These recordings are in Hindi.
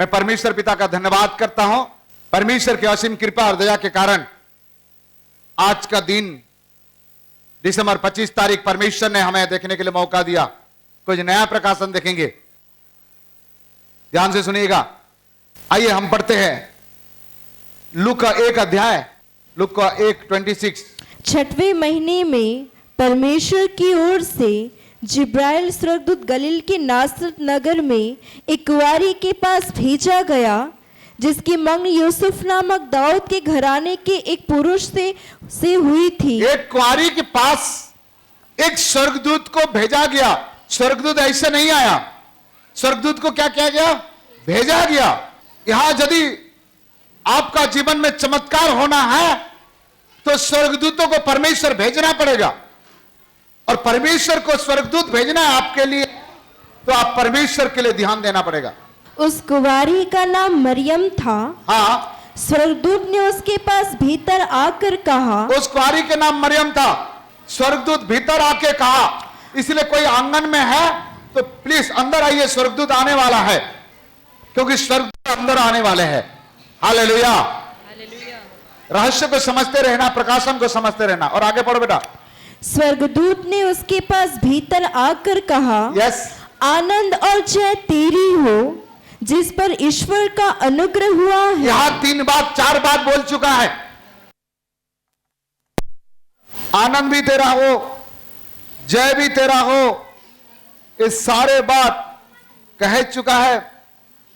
मैं परमेश्वर पिता का धन्यवाद करता हूं। परमेश्वर की असीम कृपा और दया के कारण आज का दिन दिसंबर 25 तारीख परमेश्वर ने हमें देखने के लिए मौका दिया। कुछ नया प्रकाशन देखेंगे, ध्यान से सुनिएगा। आइए हम पढ़ते हैं लूका 1 अध्याय, लूका 1:26। छठवें महीने में परमेश्वर की ओर से जिब्राइल स्वर्गदूत गलील के नासरत नगर में एक कुंवारी के पास भेजा गया, जिसकी मंगनी यूसुफ नामक दाऊद के घराने के एक पुरुष से हुई थी। एक कुंवारी के पास एक स्वर्गदूत को भेजा गया। स्वर्गदूत ऐसे नहीं आया, स्वर्गदूत को क्या किया गया? भेजा गया। यहां यदि आपका जीवन में चमत्कार होना है तो स्वर्गदूतों को परमेश्वर भेजना पड़ेगा। और परमेश्वर को स्वर्गदूत भेजना है आपके लिए, तो आप परमेश्वर के लिए ध्यान देना पड़ेगा। उस कुंवारी का नाम मरियम था। हाँ, स्वर्गदूत ने उसके पास भीतर आकर कहा। उस कुंवारी के नाम मरियम था। स्वर्गदूत भीतर आके कहा। इसलिए कोई आंगन में है तो प्लीज अंदर आइए, स्वर्गदूत आने वाला है, क्योंकि स्वर्गदूत अंदर आने वाले हैं। हालेलुया। रहस्य को समझते रहना, प्रकाशन को समझते रहना। और आगे पढ़ो बेटा। स्वर्गदूत ने उसके पास भीतर आकर कहा, यस, आनंद और जय तेरी हो, जिस पर ईश्वर का अनुग्रह हुआ है। यहां 3 बात 4 बात बोल चुका है। आनंद भी तेरा हो, जय भी तेरा हो, इस सारे बात कह चुका है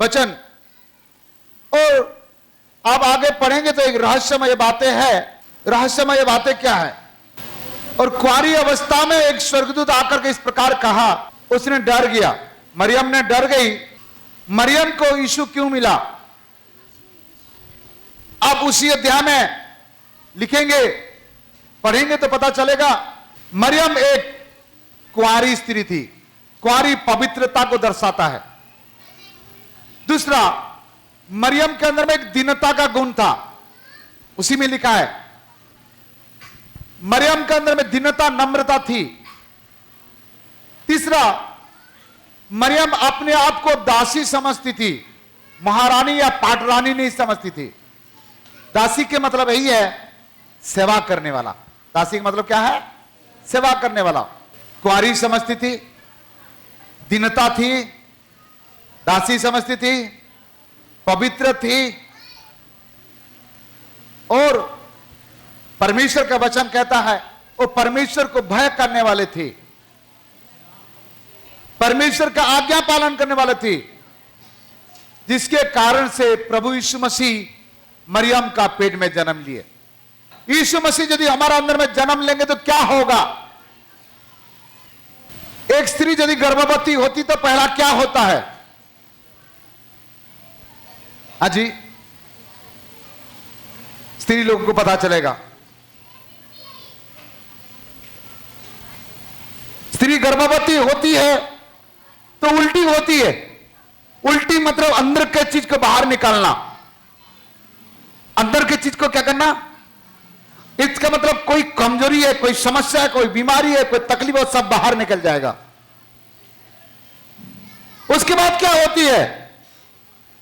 वचन। और अब आगे पढ़ेंगे तो एक रहस्यमय बातें हैं। रहस्यमय बातें क्या है? और कुंवारी अवस्था में एक स्वर्गदूत आकर के इस प्रकार कहा, उसने डर गया। मरियम ने डर गई। मरियम को यीशु क्यों मिला? आप उसी अध्याय में लिखेंगे, पढ़ेंगे तो पता चलेगा। मरियम एक कुंवारी स्त्री थी। कुंवारी पवित्रता को दर्शाता है। दूसरा, मरियम के अंदर में एक दीनता का गुण था, उसी में लिखा है। मरियम के अंदर में दीनता, नम्रता थी। तीसरा, मरियम अपने आप को दासी समझती थी, महारानी या पाटरानी नहीं समझती थी। दासी के मतलब यही है, सेवा करने वाला। दासी का मतलब क्या है? सेवा करने वाला। कुंवारी समझती थी, दीनता थी, दासी समझती थी, पवित्र थी। और परमेश्वर का वचन कहता है वो परमेश्वर को भय करने वाले थे, परमेश्वर का आज्ञा पालन करने वाले थे, जिसके कारण से प्रभु यीशु मसीह मरियम का पेट में जन्म लिए। यीशु मसीह यदि हमारा अंदर में जन्म लेंगे तो क्या होगा? एक स्त्री यदि गर्भवती होती तो पहला क्या होता है? हाजी, स्त्री लोगों को पता चलेगा। स्त्री गर्भवती होती है तो उल्टी होती है। उल्टी मतलब अंदर के चीज को बाहर निकालना। अंदर के चीज को क्या करना? इसका मतलब कोई कमजोरी है, कोई समस्या है, कोई बीमारी है, कोई तकलीफ है, सब बाहर निकल जाएगा। उसके बाद क्या होती है?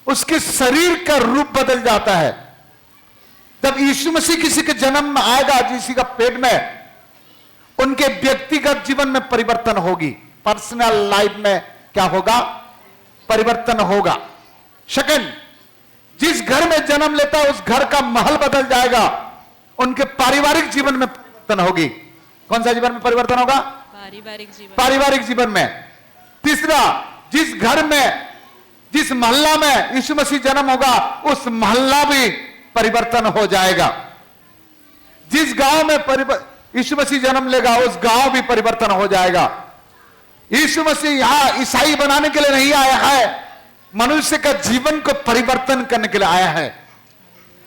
उसके शरीर का रूप बदल जाता है। जब यीशु मसीह किसी के जन्म में आएगा, किसी का पेट में, उनके व्यक्तिगत जीवन में परिवर्तन होगी। पर्सनल लाइफ में क्या होगा? परिवर्तन होगा। सेकंड, जिस घर में जन्म लेता है उस घर का महल बदल जाएगा। उनके पारिवारिक जीवन में परिवर्तन होगी। कौन सा जीवन में परिवर्तन होगा? पारिवारिक जीवन में। तीसरा, जिस घर में, जिस मोहल्ला में यीशु मसीह जन्म होगा उस मोहल्ला भी परिवर्तन हो जाएगा। जिस गांव में यीशु मसीह जन्म लेगा उस गांव भी परिवर्तन हो जाएगा। यीशु मसीह यहां ईसाई बनाने के लिए नहीं आया है, मनुष्य का जीवन को परिवर्तन करने के लिए आया है।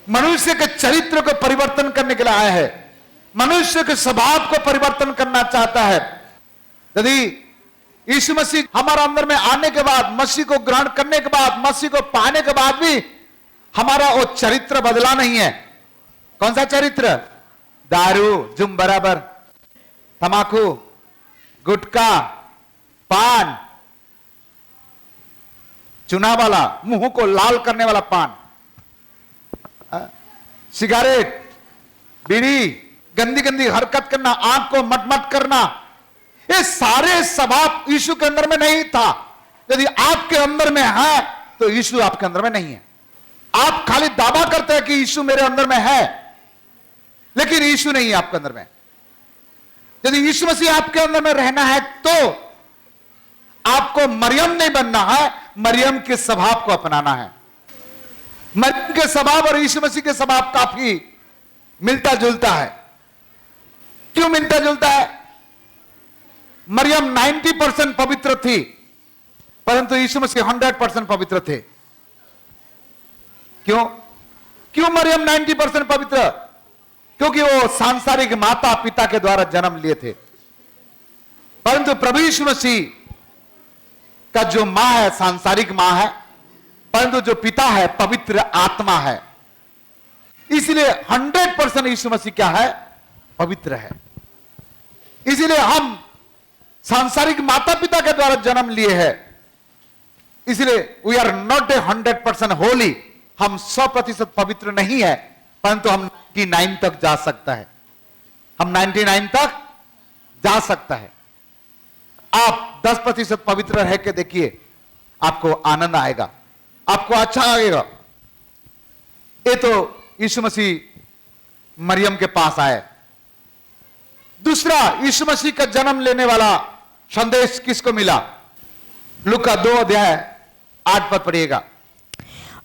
मनुष्य के चरित्र को परिवर्तन करने के लिए आया है। मनुष्य के स्वभाव को परिवर्तन करना चाहता है। यदि यीशु मसीह हमारा अंदर में आने के बाद, मसीह को ग्रहण करने के बाद, मसीह को पाने के बाद भी हमारा वो चरित्र बदला नहीं है। कौन सा चरित्र? दारू, जुम बराबर, तमाकू, गुटखा, पान, चुना वाला, मुंह को लाल करने वाला पान, सिगारेट, बीड़ी, गंदी गंदी हरकत करना, आंख को मटमट करना, ये सारे स्वभाव यीशु के अंदर में नहीं था। यदि आपके अंदर में है तो यीशु आपके अंदर में नहीं है। आप खाली दावा करते हैं कि यीशु मेरे अंदर में है, लेकिन यीशु नहीं है आपके अंदर में। यदि यीशु मसीह आपके अंदर में रहना है तो आपको मरियम नहीं बनना है, मरियम के स्वभाव को अपनाना है। मरियम के स्वभाव और यीशु मसीह के स्वभाव काफी मिलता जुलता है। क्यों मिलता जुलता है? मरियम 90% पवित्र थी, परंतु यीशु मसीह 100% पवित्र थे। क्यों मरियम 90% पवित्र? क्योंकि वो सांसारिक माता पिता के द्वारा जन्म लिए थे, परंतु प्रभु यीशु मसीह का जो मां है सांसारिक मां है, परंतु जो पिता है पवित्र आत्मा है। इसलिए 100% यीशु मसीह क्या है? पवित्र है। इसलिए हम सांसारिक माता पिता के द्वारा जन्म लिए हैं, इसलिए वी आर नॉट 100% होली। हम 100% पवित्र नहीं है, परंतु हम 99 तक जा सकता है। हम 99 तक जा सकता है। आप 10% पवित्र रह के देखिए, आपको आनंद आएगा, आपको अच्छा लगेगा। ये तो यीशु मसीह मरियम के पास आए। दूसरा, यीशु मसीह का जन्म लेने वाला संदेश किसको मिला? लूका 2 अध्याय 8 पद पढ़िएगा।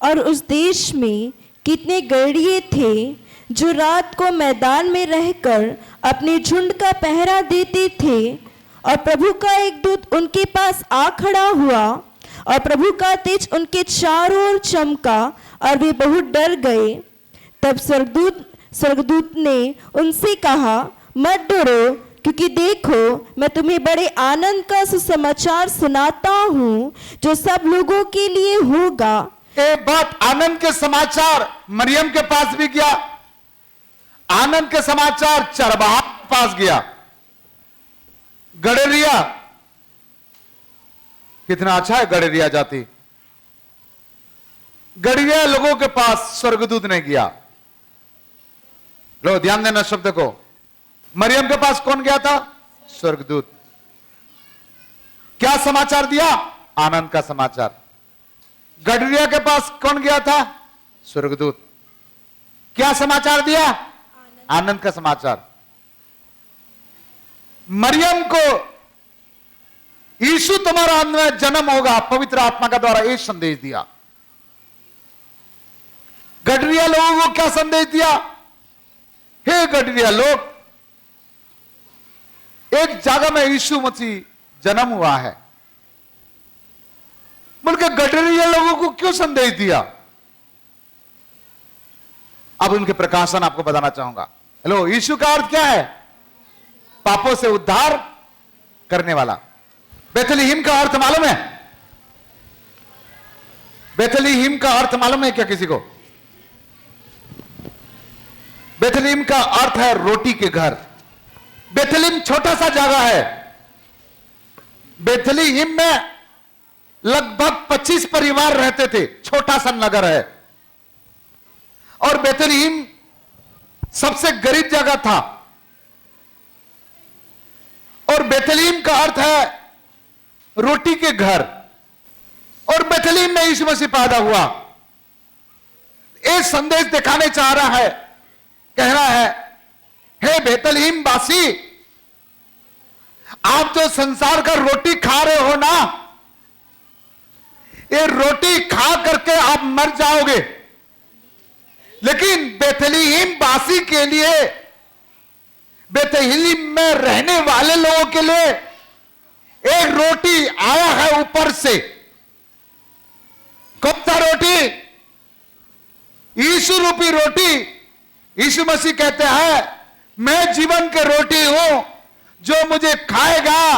और उस देश में कितने गड़िए थे जो रात को मैदान में रहकर अपने झुंड का पहरा देते थे, और प्रभु का एक दूत उनके पास आ खड़ा हुआ, और प्रभु का तेज उनके चारों ओर चमका, और वे बहुत डर गए। तब स्वर्गदूत ने उनसे कहा, मत डरो, क्योंकि देखो मैं तुम्हें बड़े आनंद का सुसमाचार सुनाता हूँ, जो सब लोगों के लिए होगा। एक बात, आनंद के समाचार मरियम के पास भी गया, आनंद के समाचार चरवाहा के पास गया। गडरिया, कितना अच्छा है गडरिया जाति। गडरिया लोगों के पास स्वर्गदूत ने गया। लो ध्यान देना शब्द को। मरियम के पास कौन गया था? स्वर्गदूत। क्या समाचार दिया? आनंद का समाचार। गडरिया के पास कौन गया था? स्वर्गदूत। क्या समाचार दिया? आनंद का समाचार। मरियम को यीशु तुम्हारा अंदर जन्म होगा पवित्र आत्मा का द्वारा, एक संदेश दिया। गडरिया लोगों को क्या संदेश दिया? हे गडरिया लोग, एक जगह में यीशु मसीह जन्म हुआ है। बोलकर गडरिया लोगों को क्यों संदेश दिया? अब उनके प्रकाशन आपको बताना चाहूंगा। हेलो, यीशु का अर्थ क्या है? पापों से उद्धार करने वाला। बेथलेहम का अर्थ मालूम है? बेथलेहम का अर्थ मालूम है क्या किसी को? बेथलेहम का अर्थ है रोटी के घर। बेथलेहम छोटा सा जगह है। बेथलेहम में लगभग 25 परिवार रहते थे, छोटा सा नगर है। और बेथलेहम सबसे गरीब जगह था। और बेथलेहम का अर्थ है रोटी के घर। और बेथलेहम में यीशु मसीह पैदा हुआ। एक संदेश दिखाने चाह रहा है, कह रहा है, हे बेथलेहम वासी, आप जो संसार का रोटी खा रहे हो ना, ये रोटी खा करके आप मर जाओगे, लेकिन बेथलेहम वासी के लिए, बेथलेहम में रहने वाले लोगों के लिए एक रोटी आया है ऊपर से। कौन सा रोटी? यीशु रूपी रोटी। यीशु मसीह कहते हैं, मैं जीवन की रोटी हूं, जो मुझे खाएगा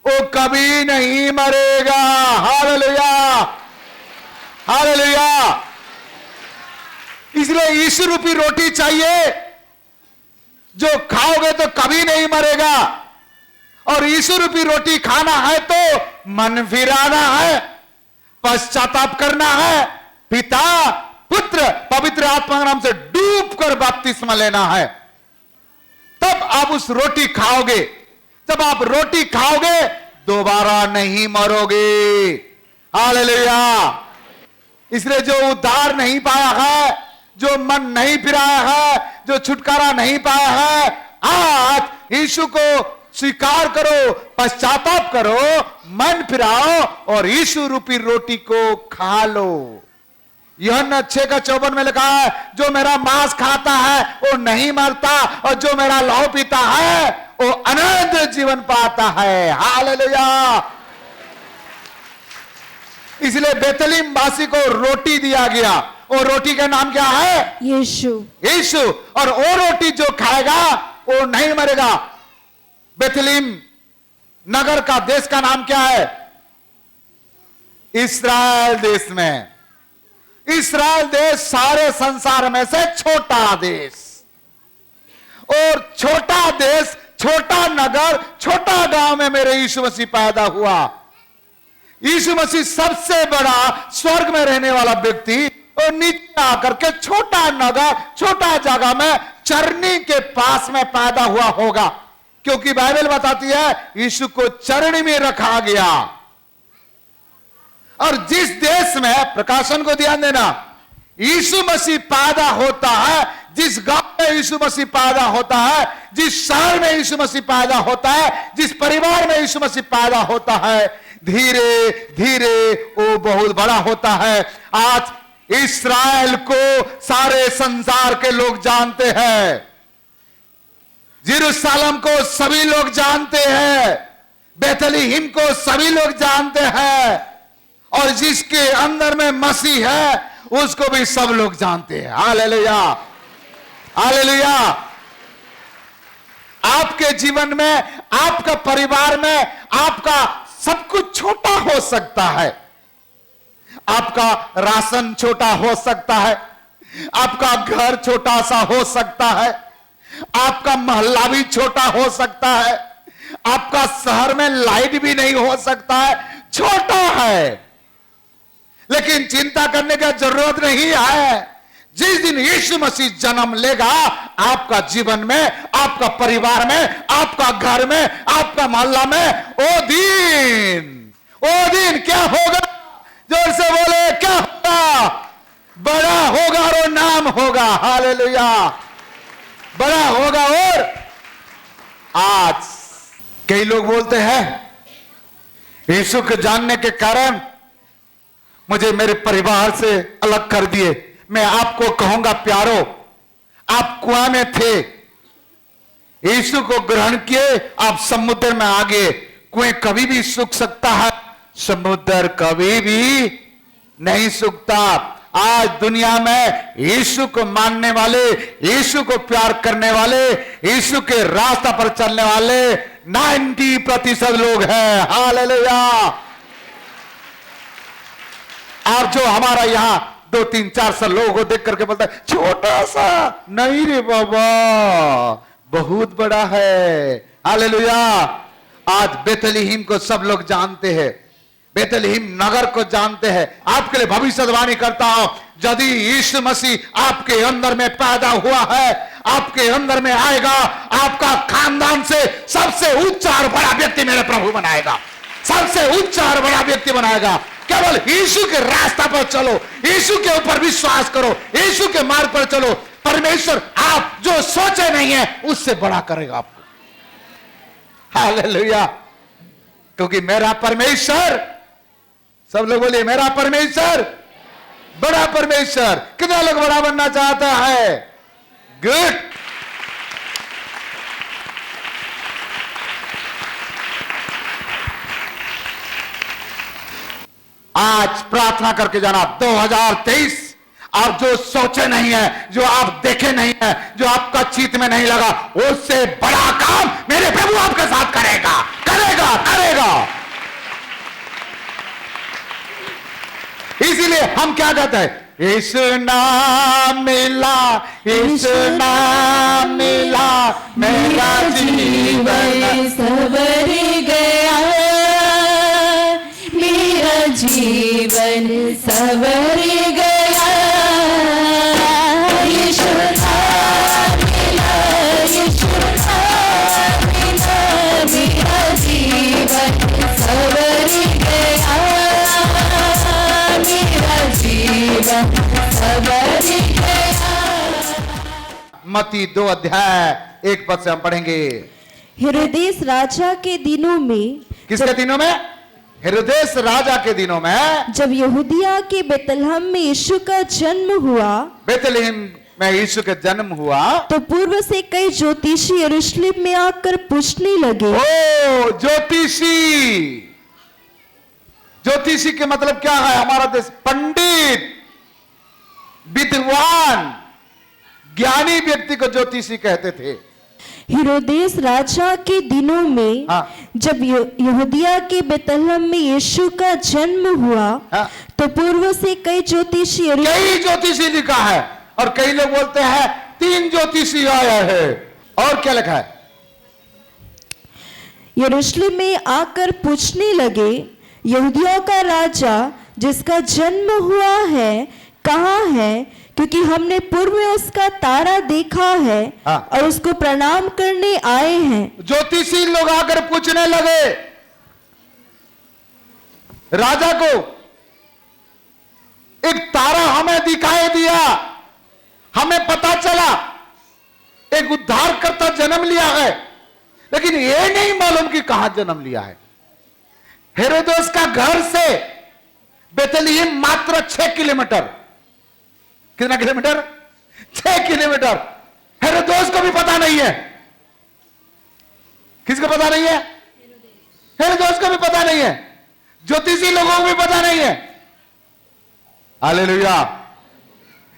वो कभी नहीं मरेगा। Hallelujah, hallelujah. इसलिए यीशु रूपी रोटी चाहिए, जो खाओगे तो कभी नहीं मरेगा। और यीशु रूपी रोटी खाना है तो मन फिराना है, पश्चाताप करना है, पिता पुत्र पवित्र आत्मा के नाम से डूब कर बपतिस्मा लेना है, तब आप उस रोटी खाओगे। जब आप रोटी खाओगे दोबारा नहीं मरोगे। हालेलुया। इसलिए जो उद्धार नहीं पाया है, जो मन नहीं फिराया है, जो छुटकारा नहीं पाया है, आज यीशु को स्वीकार करो, पश्चाताप करो, मन फिराओ और यीशु रूपी रोटी को खा लो। यूहन्ना 6:54 में लिखा है, जो मेरा मांस खाता है वो नहीं मरता और जो मेरा लहू पीता है वो अनंत जीवन पाता है। हालेलुया। इसलिए बेतलीम वासी को रोटी दिया गया, और रोटी का नाम क्या है? यीशु। यीशु। और वो रोटी जो खाएगा वो नहीं मरेगा। बेतलीम नगर का देश का नाम क्या है? इस्राएल देश में। इस्राएल देश सारे संसार में से छोटा देश, और छोटा देश, छोटा नगर, छोटा गांव में मेरे यीशु मसीह पैदा हुआ। यीशु मसीह सबसे बड़ा स्वर्ग में रहने वाला व्यक्ति और नीचे आकर के छोटा नगर, छोटा जगह में चरनी के पास में पैदा हुआ होगा, क्योंकि बाइबल बताती है यीशु को चरनी में रखा गया। और जिस देश में, प्रकाशन को ध्यान देना, यीशु मसीह पैदा होता है, जिस गांव में यीशु मसीह पैदा होता है, जिस शहर में यीशु मसीह पैदा होता है, जिस परिवार में यीशु मसीह पैदा होता है, धीरे धीरे वो बहुत बड़ा होता है। आज इस्राएल को सारे संसार के लोग जानते हैं, यरूशलेम को सभी लोग जानते हैं, बेथलेहम को सभी लोग जानते हैं, और जिसके अंदर में मसीह है उसको भी सब लोग जानते हैं। हालेलुया। हालेलुया। आपके जीवन में, आपका परिवार में, आपका सब कुछ छोटा हो सकता है। आपका राशन छोटा हो सकता है, आपका घर छोटा सा हो सकता है, आपका मोहल्ला भी छोटा हो सकता है, आपका शहर में लाइट भी नहीं हो सकता है, छोटा है। लेकिन चिंता करने की जरूरत नहीं है। जिस दिन यीशु मसीह जन्म लेगा आपका जीवन में, आपका परिवार में, आपका घर में, आपका मोहल्ला में, वो दिन क्या होगा? जोर से बोले, क्या होगा? बड़ा होगा और नाम होगा। हालेलुया। बड़ा होगा। और आज कई लोग बोलते हैं यीशु को जानने के कारण मुझे मेरे परिवार से अलग कर दिए। मैं आपको कहूंगा प्यारो, आप कुआं में थे, यीशु को ग्रहण किए, आप समुद्र में आ गए। कुएं कभी भी सूख सकता है, समुद्र कभी भी नहीं सूखता। आज दुनिया में यीशु को मानने वाले, यीशु को प्यार करने वाले, यीशु के रास्ता पर चलने वाले 90% लोग हैं। हालेलुया। और जो हमारा यहां 2, 3, 4 साल लोगों को देख करके बोलता है छोटा सा, नहीं रे बाबा, बहुत बड़ा है। हालेलुया। आज बेथलेहम को सब लोग जानते हैं, बेथलेहम नगर को जानते हैं। आपके लिए भविष्यवाणी करता हूं, यदि यीशु मसीह आपके अंदर में पैदा हुआ है, आपके अंदर में आएगा, आपका खानदान से सबसे ऊंचा और बड़ा व्यक्ति मेरे प्रभु बनाएगा। सबसे ऊंचा और बड़ा व्यक्ति बनाएगा। केवल यीशु के रास्ता पर चलो, यीशु के ऊपर विश्वास करो, यीशु के मार्ग पर चलो। परमेश्वर आप जो सोचे नहीं है उससे बड़ा करेगा आपको। हालेलुया। क्योंकि मेरा परमेश्वर, सब लोग बोलिए मेरा परमेश्वर बड़ा परमेश्वर। कितना लोग बड़ा बनना चाहता है? गुड। आज प्रार्थना करके जाना 2023, और जो सोचे नहीं है, जो आप देखे नहीं है, जो आपका चित्त में नहीं लगा, उससे बड़ा काम मेरे प्रभु आपके साथ करेगा, करेगा, करेगा। इसीलिए हम क्या कहते हैं? यीशु नाम मिला, यीशु नाम मिला, मेरा जीवन सवर गया, मेरा जीवन सवर गया। यीशु नाम मिला, यीशु नाम मिला, मेरा जीवन सवर गया, मेरा जीवन सवर गया। मत्ती 2 अध्याय 1 पद से हम पढ़ेंगे। हेरोदेस राजा के दिनों में, किसके दिनों में? हेरोदेस राजा के दिनों में, जब यहूदिया के बेतलहम में यीशु का जन्म हुआ, बेतलहम में यीशु का जन्म हुआ, तो पूर्व से कई ज्योतिषी यरूशलेम में आकर पूछने लगे। ओ ज्योतिषी, ज्योतिषी के मतलब क्या है? हमारा देश पंडित, विद्वान, ज्ञानी व्यक्ति को ज्योतिषी कहते थे। हेरोदेस राजा के दिनों में, जब यहूदिया के बेतलहम में यीशु का जन्म हुआ, तो पूर्व से कई ज्योतिषी लिखा है, और कई लोग बोलते हैं 3 ज्योतिषी आया है। और क्या लिखा है? यरूशलेम में आकर पूछने लगे, यहूदियों का राजा जिसका जन्म हुआ है कहाँ है? क्योंकि हमने पूर्व में उसका तारा देखा है और उसको प्रणाम करने आए हैं। ज्योतिषी लोग आकर पूछने लगे राजा को, एक तारा हमें दिखाई दिया, हमें पता चला एक उद्धारकर्ता जन्म लिया है, लेकिन ये नहीं मालूम कि कहां जन्म लिया है। हेरोदेस का घर से बेतलहम मात्र 6 किलोमीटर। कितना किलोमीटर? 6 किलोमीटर। हेरोदेस को भी पता नहीं है। किसको पता नहीं है? हेरोदेस को भी पता नहीं है, ज्योतिषी लोगों को भी पता नहीं है। हालेलुया।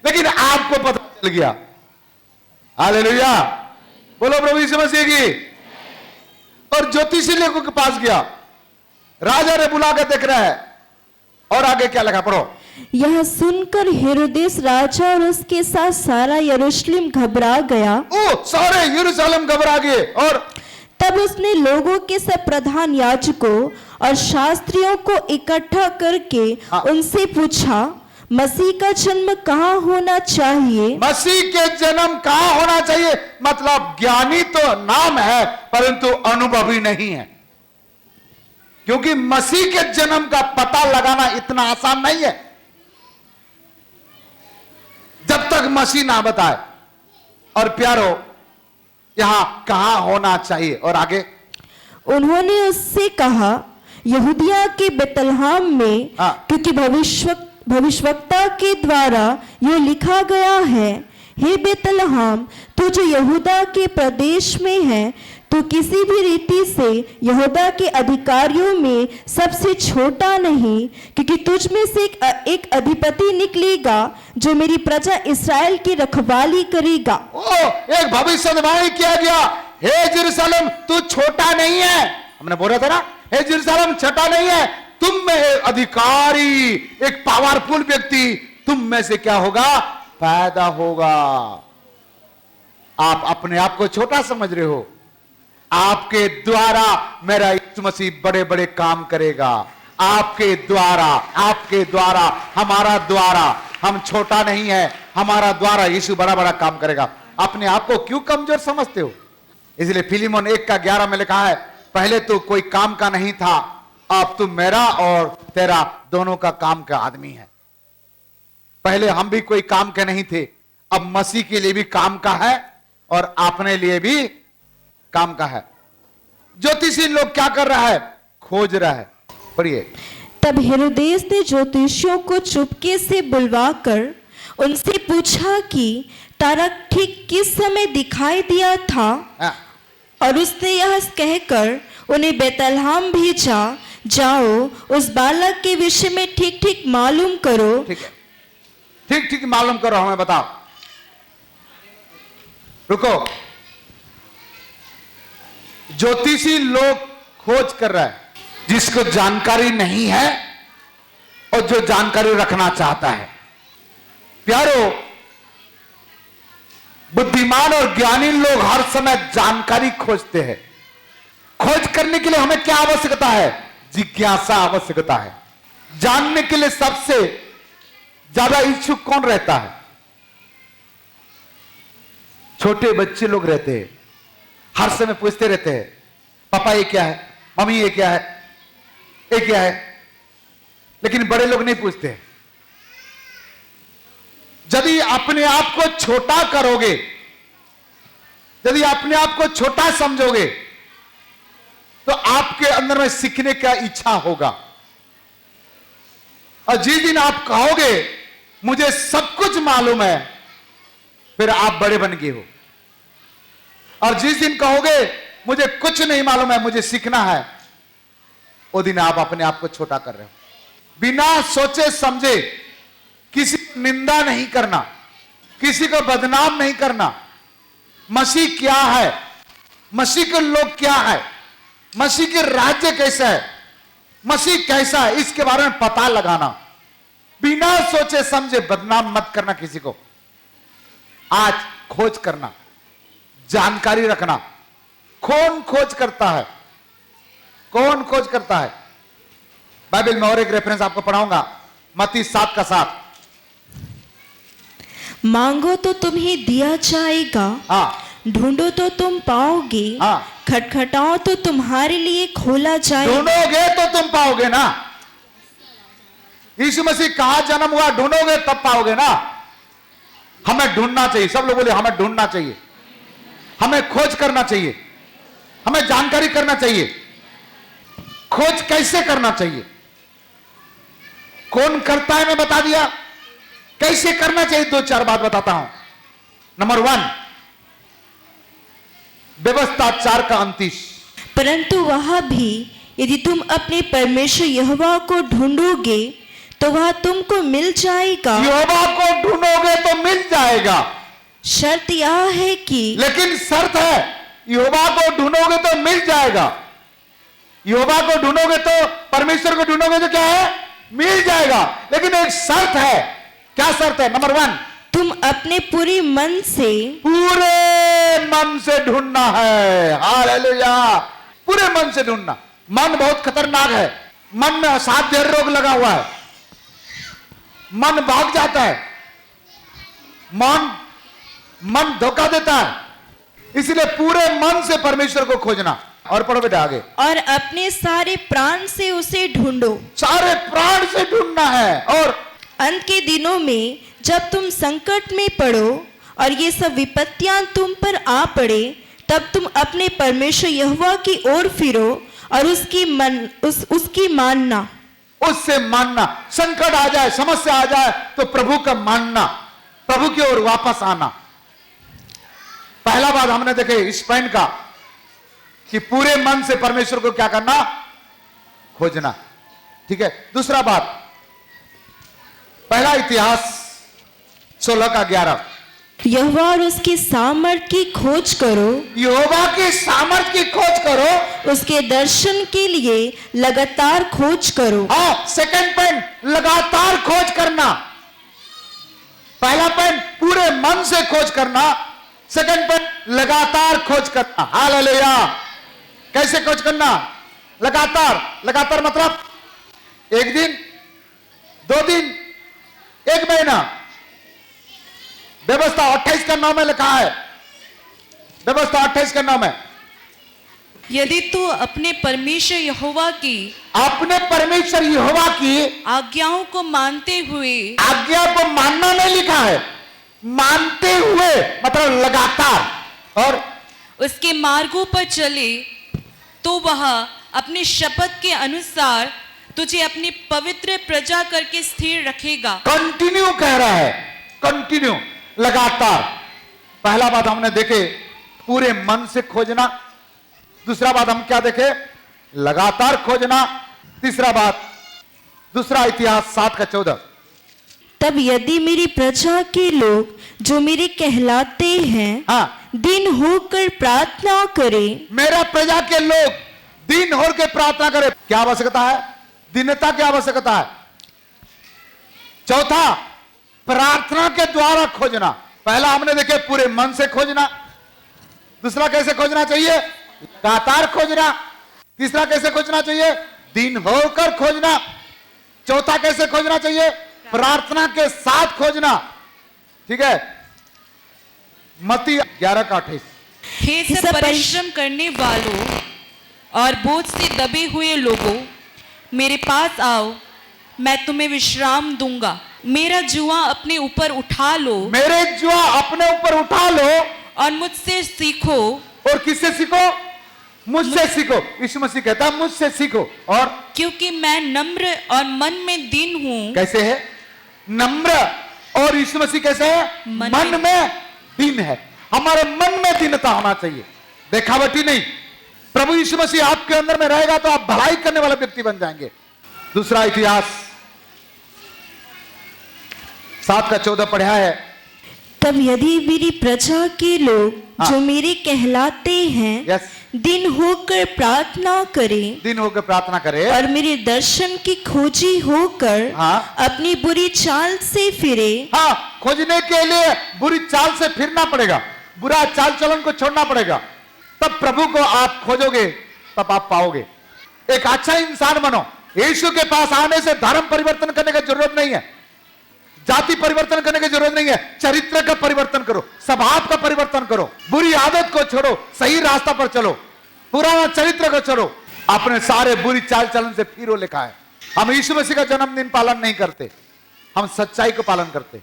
लेकिन आपको पता चल गया। हालेलुया, बोलो प्रभु यीशु मसीह की। और ज्योतिषी लोगों के पास गया, राजा ने बुला के देख रहा है। और आगे क्या लिखा, पढ़ो। यह सुनकर हेरोदेस राजा और उसके साथ सारा यरूशलेम घबरा गया। सारे यरूशलेम घबरा गए। और तब उसने लोगों के सब प्रधान याजकों और शास्त्रियों को इकट्ठा करके उनसे पूछा, मसीह का जन्म कहाँ होना चाहिए? मसीह के जन्म कहाँ होना चाहिए? मतलब ज्ञानी तो नाम है परंतु अनुभवी नहीं है, क्योंकि मसीह के जन्म का पता लगाना इतना आसान नहीं है जब तक मसीह ना बताए। और प्यारो, यहां कहां होना चाहिए? और आगे उन्होंने उससे कहा, यहूदिया के बेतलहम में, क्योंकि भविष्यवक्ता के द्वारा यह लिखा गया है, हे बेतलहम, तू जो यहूदा के प्रदेश में है, तो किसी भी रीति से यहूदा के अधिकारियों में सबसे छोटा नहीं, क्योंकि तुझ में से एक अधिपति निकलेगा जो मेरी प्रजा इस्राएल की रखवाली करेगा। एक भविष्यवाणी किया गया, हे यरूशलेम तू छोटा नहीं है। हमने बोला था ना, हे यरूशलेम छोटा नहीं है, तुम में एक अधिकारी, एक पावरफुल व्यक्ति तुम में से क्या होगा? पैदा होगा। आप अपने आप को छोटा समझ रहे हो, आपके द्वारा मेरा यीशु मसीह बड़े बड़े काम करेगा। आपके द्वारा, हमारा द्वारा, हम छोटा नहीं है, हमारा द्वारा यीशु बड़ा बड़ा काम करेगा। अपने आप को क्यों कमजोर समझते हो? इसलिए फिलिमोन 1:11 में लिखा है, पहले तो कोई काम का नहीं था, अब तू मेरा और तेरा दोनों का काम का आदमी है। पहले हम भी कोई काम के नहीं थे, अब मसीह के लिए भी काम का है और अपने लिए भी काम का है। ज्योतिषी लोग क्या कर रहा है? खोज रहा है। पढ़िए। तब हेरोदेस ने ज्योतिषियों को चुपके से बुलवाकर उनसे पूछा कि तारा ठीक किस समय दिखाई दिया था? और उसने यह कहकर उन्हें बेतलहम भेजा, जाओ उस बालक के विषय में ठीक ठीक मालूम करो। ठीक ठीक मालूम करो, हमें बताओ। रुको, ज्योतिषी लोग खोज कर रहा है जिसको जानकारी नहीं है और जो जानकारी रखना चाहता है। प्यारो, बुद्धिमान और ज्ञानी लोग हर समय जानकारी खोजते हैं। खोज करने के लिए हमें क्या आवश्यकता है? जिज्ञासा आवश्यकता है। जानने के लिए सबसे ज्यादा इच्छुक कौन रहता है? छोटे बच्चे लोग रहते हैं, हर समय पूछते रहते हैं, पापा ये क्या है, मम्मी ये क्या है, ये क्या है। लेकिन बड़े लोग नहीं पूछते। यदि अपने आप को छोटा करोगे, यदि अपने आप को छोटा समझोगे, तो आपके अंदर में सीखने का इच्छा होगा। और जिस दिन आप कहोगे मुझे सब कुछ मालूम है, फिर आप बड़े बन गए हो। और जिस दिन कहोगे मुझे कुछ नहीं मालूम है, मुझे सीखना है, वो दिन आप अपने आप को छोटा कर रहे हो। बिना सोचे समझे किसी को निंदा नहीं करना, किसी को बदनाम नहीं करना। मसीह क्या है, मसीह के लोग क्या है, मसीह के राज्य कैसा है, मसीह कैसा है, इसके बारे में पता लगाना। बिना सोचे समझे बदनाम मत करना किसी को। आज खोज करना, जानकारी रखना। कौन खोज करता है, कौन खोज करता है? बाइबल में और एक रेफरेंस आपको पढ़ाऊंगा, मत्ती 7:7। मांगो तो तुम्हें दिया जाएगा, हाँ, ढूंढो तो तुम पाओगे, हाँ, खटखटाओ तो तुम्हारे लिए खोला जाएगा। ढूंढोगे तो तुम पाओगे ना। यीशु मसीह कहां जन्म हुआ, ढूंढोगे तब पाओगे ना। हमें ढूंढना चाहिए। सब लोग बोले हमें ढूंढना चाहिए, हमें खोज करना चाहिए, हमें जानकारी करना चाहिए। खोज कैसे करना चाहिए, कौन करता है मैं बता दिया। कैसे करना चाहिए 2-4 बात बताता हूं। नंबर 1, व्यवस्था 4:29। परंतु वह भी यदि तुम अपने परमेश्वर यहोवा को ढूंढोगे तो वह तुमको मिल जाएगा। यहोवा को ढूंढोगे तो मिल जाएगा। शर्त यह है कि, लेकिन शर्त है, यहोवा को ढूंढोगे तो मिल जाएगा। यहोवा को ढूंढोगे तो, परमेश्वर को ढूंढोगे तो क्या है, मिल जाएगा। लेकिन एक शर्त है। क्या शर्त है? नंबर 1, तुम अपने पूरे मन से, पूरे मन से ढूंढना है। हालेलुया। पूरे मन से ढूंढना। मन बहुत खतरनाक है। मन में असाध्य रोग लगा हुआ है, मन भाग जाता है, मन धोखा देता है। इसलिए पूरे मन से परमेश्वर को खोजना। और पढ़ो बेटा आगे। और अपने सारे प्राण से उसे ढूंढो। सारे प्राण से ढूंढना है। और अंत के दिनों में जब तुम संकट में पड़ो और ये सब विपत्तियां तुम पर आ पड़े, तब तुम अपने परमेश्वर यहोवा की ओर फिरो और उसकी मानना। उससे मानना। संकट आ जाए, समस्या आ जाए तो प्रभु का मानना, प्रभु की ओर वापस आना। पहला बात हमने देखे इस पॉइंट का कि पूरे मन से परमेश्वर को क्या करना, खोजना। ठीक है। दूसरा बात, पहला इतिहास 16:11। यहोवा और उसके सामर्थ की खोज करो। यहोवा के सामर्थ की खोज करो। उसके दर्शन के लिए लगातार खोज करो। हाँ, सेकंड पॉइंट, लगातार खोज करना। पहला पॉइंट पूरे मन से खोज करना, सेकंड पॉइंट लगातार खोज करना। हालेलुया। कैसे खोज करना? लगातार। लगातार मतलब 1 दिन, 2 दिन, 1 महीना। व्यवस्था 28:9 में लिखा है। व्यवस्था 28:9 में, यदि तू अपने परमेश्वर यहोवा की, अपने परमेश्वर यहोवा की आज्ञाओं को मानते हुए, आज्ञा को मानना नहीं लिखा है, मानते हुए मतलब लगातार, और उसके मार्गों पर चले, तो वह अपने शपथ के अनुसार तुझे अपनी पवित्र प्रजा करके स्थिर रखेगा। कंटिन्यू कह रहा है, कंटिन्यू, लगातार। पहला बात हमने देखे पूरे मन से खोजना। दूसरा बात हम क्या देखे? लगातार खोजना। तीसरा बात, दूसरा इतिहास 7:14। तब यदि मेरी प्रजा के लोग जो मेरे कहलाते हैं, हाँ, दिन होकर प्रार्थना करें। मेरा प्रजा के लोग दिन होकर के प्रार्थना करें। क्या आवश्यकता है? दीनता की आवश्यकता है। चौथा, प्रार्थना के द्वारा खोजना। पहला हमने देखे पूरे मन से खोजना। दूसरा कैसे खोजना चाहिए? लगातार खोजना। तीसरा कैसे खोजना चाहिए? दिन होकर खोजना। चौथा कैसे खोजना चाहिए? प्रार्थना के साथ खोजना। ठीक है, मत्ती 11:28। हे सब परिश्रम करने वालों और बोझ से दबे हुए लोगों, मेरे पास आओ, मैं तुम्हें विश्राम दूंगा। मेरा जुआ अपने ऊपर उठा लो, मेरे जुआ अपने ऊपर उठा लो और मुझसे सीखो। और किससे सीखो? मुझसे सीखो। यीशु मसीह कहता है मुझसे सीखो। और क्योंकि मैं नम्र और मन में दीन हूं। कैसे है? नम्र। और यीशु मसीह कैसे है? मन में दीन है। हमारे मन में दीनता होना चाहिए, देखावटी नहीं। प्रभु यीशु मसीह आपके अंदर में रहेगा तो आप भलाई करने वाला व्यक्ति बन जाएंगे। दूसरा इतिहास 7:14 पढ़ा है। तब यदि मेरी प्रजा के लोग हाँ। जो मेरे कहलाते हैं यस, दिन होकर प्रार्थना करें दिन होकर प्रार्थना करे और मेरे दर्शन की खोजी होकर हाँ। अपनी बुरी चाल से फिरे। हाँ, खोजने के लिए बुरी चाल से फिरना पड़ेगा, बुरा चाल चलन को छोड़ना पड़ेगा। तब प्रभु को आप खोजोगे, तब आप पाओगे। एक अच्छा इंसान बनो। यीशु के पास आने से धर्म परिवर्तन करने की जरूरत नहीं है, जाति परिवर्तन करने की जरूरत नहीं है। चरित्र का परिवर्तन करो, स्वभाव का परिवर्तन करो, बुरी आदत को छोड़ो, सही रास्ता पर चलो, पुराना चरित्र को छोड़ो, अपने सारे बुरी चाल चलन से फिरो लिखा है। हम यीशु मसीह का जन्मदिन पालन नहीं करते, हम सच्चाई को पालन करते।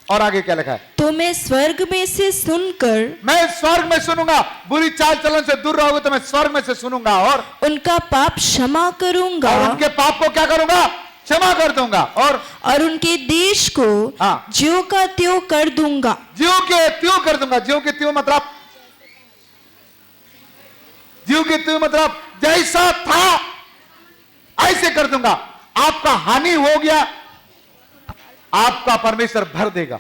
और आगे क्या लिखा है? तो मैं स्वर्ग में से सुनकर, मैं स्वर्ग में सुनूंगा। बुरी चाल चलन से दूर रहोगे तो मैं स्वर्ग में से सुनूंगा और उनका पाप क्षमा करूंगा और उनके पाप को क्या करूंगा? क्षमा कर दूंगा। और उनके देश को हाँ। ज्यों का त्यों कर दूंगा। ज्यों के त्यों कर दूंगा। ज्यों के त्यों मतलब, ज्यों के त्यों मतलब जैसा था ऐसे कर दूंगा। आपका हानि हो गया, आपका परमेश्वर भर देगा।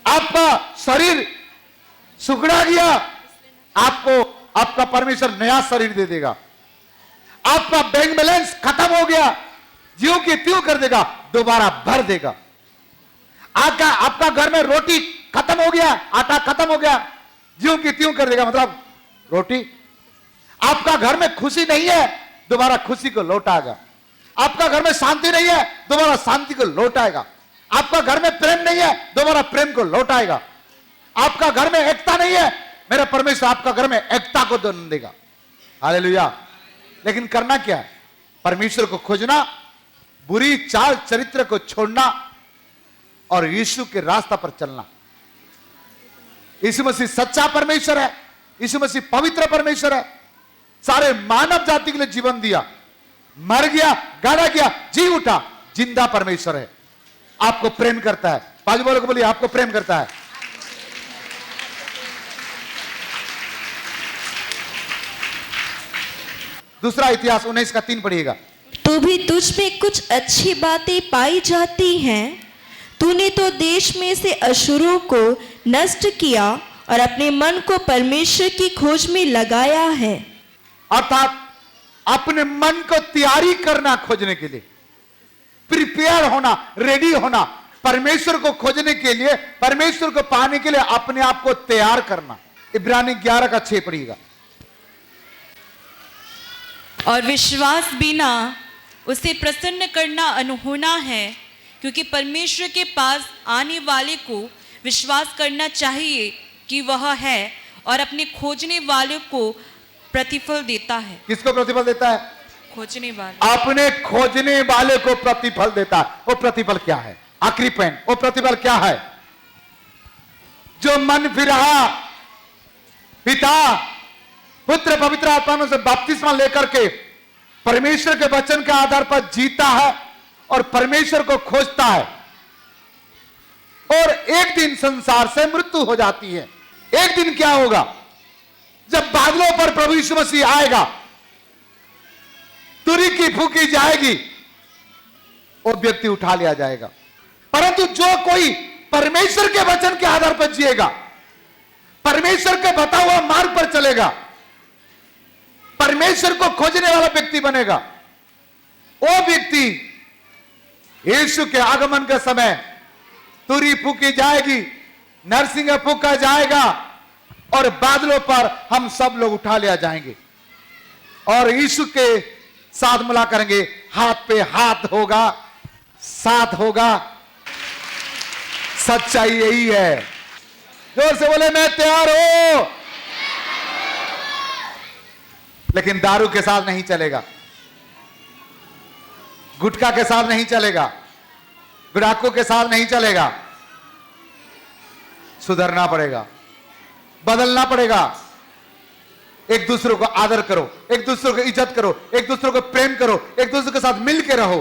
आपका शरीर सुखड़ा गया, आपको आपका परमेश्वर नया शरीर दे देगा। आपका बैंक बैलेंस खत्म हो गया, ज्यों की त्यों कर देगा, दोबारा भर देगा। आपका घर में रोटी खत्म हो गया, आटा खत्म हो गया, ज्यों की त्यों कर देगा, मतलब रोटी। आपका घर में खुशी नहीं है, दोबारा खुशी को लौटाएगा। आपका घर में शांति नहीं है, दोबारा शांति को लौटाएगा। आपका घर में प्रेम नहीं है, दोबारा प्रेम को लौटाएगा। आपका घर में एकता नहीं है, मेरा परमेश्वर आपका घर में एकता को दे देगा। हालेलुया। लेकिन करना क्या है? परमेश्वर को खोजना, बुरी चाल चरित्र को छोड़ना और यीशु के रास्ता पर चलना। यीशु मसीह सच्चा परमेश्वर है, यीशु मसीह पवित्र परमेश्वर है। सारे मानव जाति के लिए जीवन दिया, मर गया, गाड़ा गया, जी उठा, जिंदा परमेश्वर है। आपको प्रेम करता है। बाजू वालों को बोलिए, आपको प्रेम करता है। दूसरा इतिहास 19:3 पढ़िएगा। तो भी तुझ में कुछ अच्छी बातें पाई जाती हैं। तूने तो देश में से अशुरों को नष्ट किया और अपने मन को परमेश्वर की खोज में लगाया है। अर्थात अपने मन को तैयारी करना, खोजने के लिए प्रिपेयर होना, रेडी होना, परमेश्वर को खोजने के लिए, परमेश्वर को पाने के लिए अपने आप को तैयार करना। इब्रानी 11:6 पढ़िएगा। और विश्वास बिना उसे प्रसन्न करना अनहोना है, क्योंकि परमेश्वर के पास आने वाले को विश्वास करना चाहिए कि वह है और अपने खोजने वाले को प्रतिफल देता है। किसको प्रतिफल देता है? खोजने वाले। अपने खोजने वाले को प्रतिफल देता है। वो प्रतिफल क्या है? आखिरी पॉइंट, वो प्रतिफल क्या है? जो मन फिरा, पिता पुत्र पवित्र आत्मा से बपतिस्मा लेकर के परमेश्वर के वचन के आधार पर जीता है और परमेश्वर को खोजता है, और एक दिन संसार से मृत्यु हो जाती है। एक दिन क्या होगा? जब बादलों पर प्रभु यीशु मसीह आएगा, तुरी की फूकी जाएगी, वो व्यक्ति उठा लिया जाएगा। परंतु जो कोई परमेश्वर के वचन के आधार पर जिएगा, परमेश्वर के बताया हुआ मार्ग पर चलेगा, परमेश्वर को खोजने वाला व्यक्ति बनेगा, वो व्यक्ति यीशु के आगमन के समय तुरी फूकी जाएगी, नरसिंह फूका जाएगा और बादलों पर हम सब लोग उठा लिया जाएंगे और यीशु के साथ मिला करेंगे, हाथ पे हाथ होगा, साथ होगा। सच्चाई यही है। जोर से बोले मैं तैयार हूं। लेकिन दारू के साथ नहीं चलेगा, गुटखा के साथ नहीं चलेगा, ग्राहकों के साथ नहीं चलेगा। सुधरना पड़ेगा, बदलना पड़ेगा। एक दूसरे को आदर करो, एक दूसरे को इज्जत करो, एक दूसरे को प्रेम करो, एक दूसरे के साथ मिलकर रहो।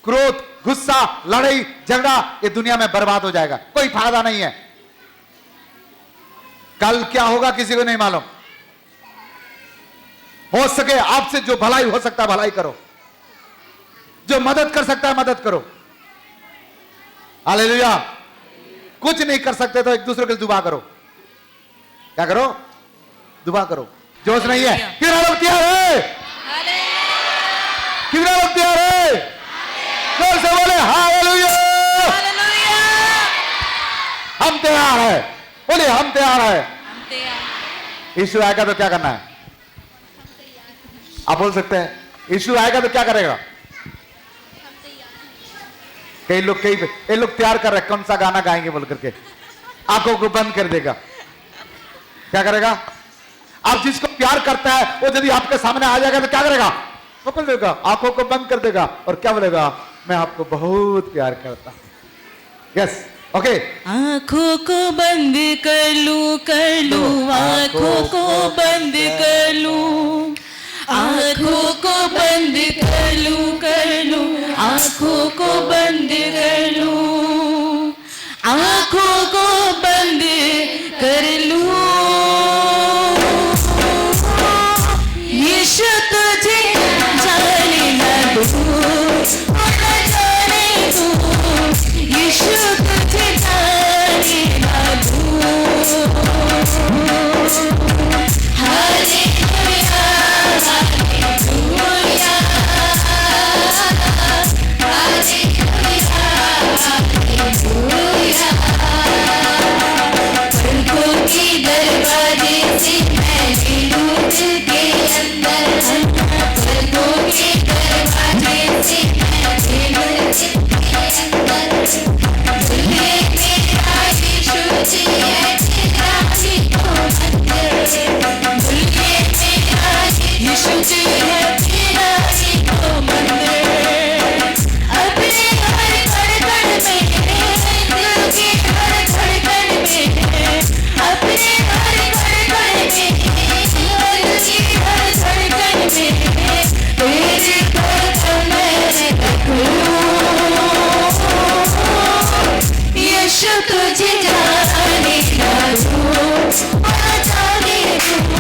क्रोध, गुस्सा, लड़ाई, झगड़ा ये दुनिया में बर्बाद हो जाएगा, कोई फायदा नहीं है। कल क्या होगा किसी को नहीं मालूम। हो सके आपसे जो भलाई हो सकता है भलाई करो, जो मदद कर सकता है मदद करो। हालेलुया। कुछ नहीं कर सकते तो एक दूसरे के लिए दुआ करो। क्या करो? दुआ करो। जोश नहीं है? कितना लोग तैयार है? कितना लोग तैयार है? जोर से बोले हालेलुया। हम तैयार है। बोले हम तैयार है। यीशु आएगा तो क्या करना है? आप बोल सकते हैं यीशु आएगा तो क्या करेगा? कई लोग तैयार कर रहे कौन सा गाना गाएंगे बोल करके, आंखों को बंद कर देगा। क्या करेगा? आप जिसको प्यार करता है वो यदि आपके सामने आ जाएगा तो क्या करेगा? वो बोल देगा, आंखों को बंद कर देगा और क्या बोलेगा? मैं आपको बहुत प्यार करता हूं। Yes, okay. आंखों को बंद कर लूं, आंखों को बंद कर लूं, आंखों को बंद कर लूं, आंखों को बंद कर लूं, आंखों को बंद कर लूं। यीशु तुझे जाने न दूं, जाने दूं, यीशु तुझे जाने न दूं। हालेलुया, हालेलुया, हालेलुया, पलकों के दरवाजे से मैं गिरूं दिल के अंदर, पलकों के दरवाजे से मैं गिरूं दिल के अंदर। दुल्हे मेरा यीशु जी है, तेरा ही तो मंदिर। दुल्हे मेरा यीशु जी है, तेरा ही तो मंदिर। अपने हर धड़कन में, दिल की हर धड़कन में, अपने हर धड़कन में, दिल की हर धड़कन में, तेरे कदम मैं रखूं। यीशु तुझे जाने न दूं, जाने दूं।